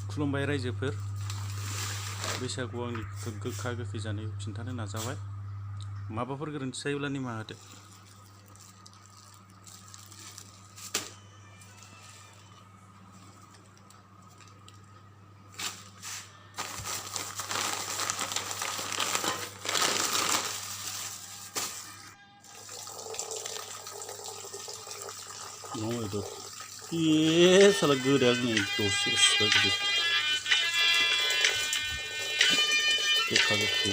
खुलुमबाय रायजोफोर, बैसागुआव आंनि गोखा गोखै जानायखौ खिन्थानो नाजाबाय। माबाफोर गोरोन्थि जायोब्ला निमाहा होदो। नङाबो साला गोदाया आंनि दसे सिबाय बिदि गोखा गोखै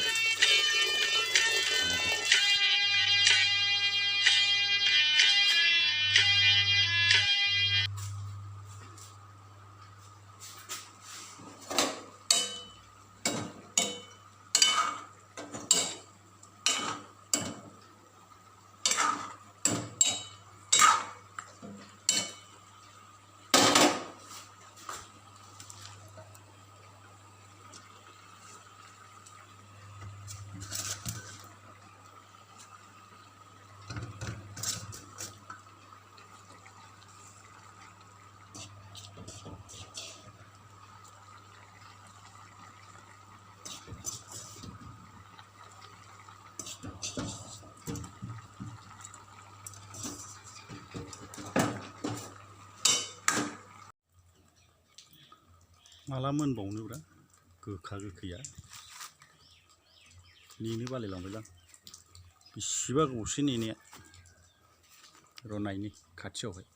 माला मोनबावनोब्रा गोखा गोखैया नेनो बालायलांबायलां बेसेबा गोबावसै नेनाया र' नायनि खाथियावहाय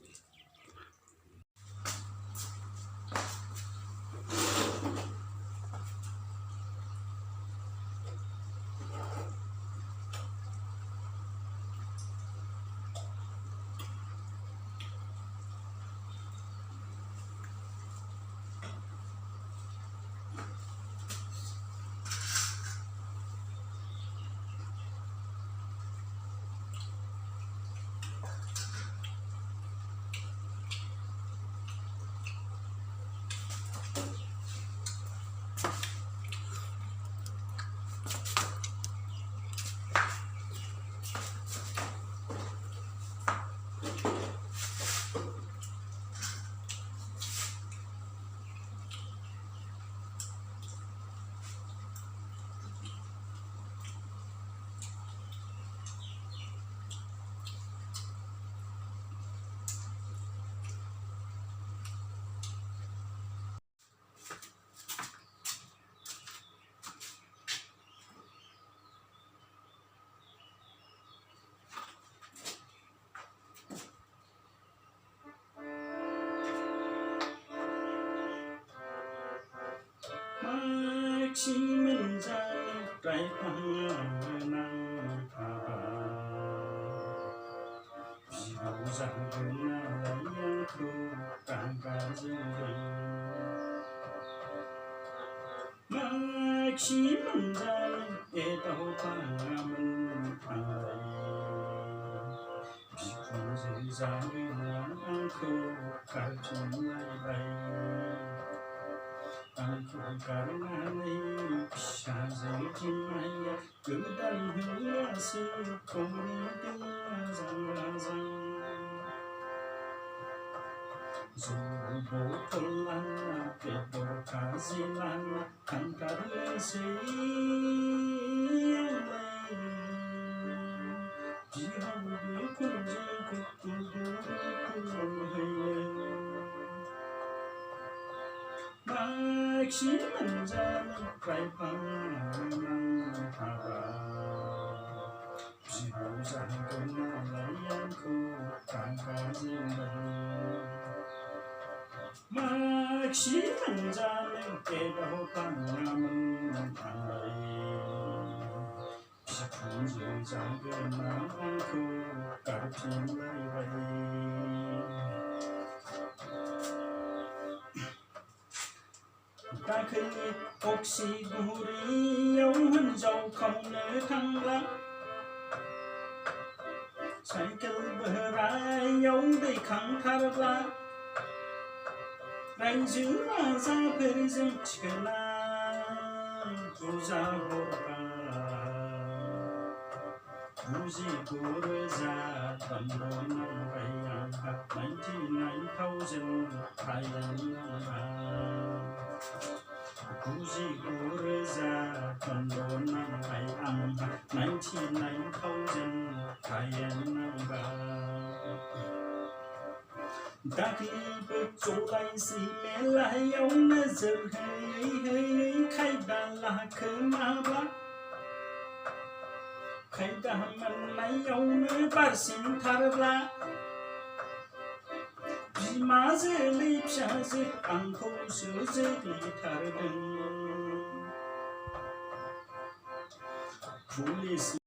दाखोलि अक्सिगुरियाव हिन्जाव खावनो थांब्ला साइकेल बोरायाव दैखांथारब्ला रायजो राजाफोरजों थिखोना बुरजा हरबाय 99 रोजा नांबाय आंहा 99,000 फाइन नांबाय 99,000 दन्दनांबाय आंहा 99,000 थायेनांबाय दाख्लैबो जलायसै मेलायाव नोजोर होयै खायदा लाखोमाब्ला खायदा मोननायावनो बारसिनथारब्ला बिमा जोलै फिसाजो आंखौसो जोग्लिथारदों पुलिस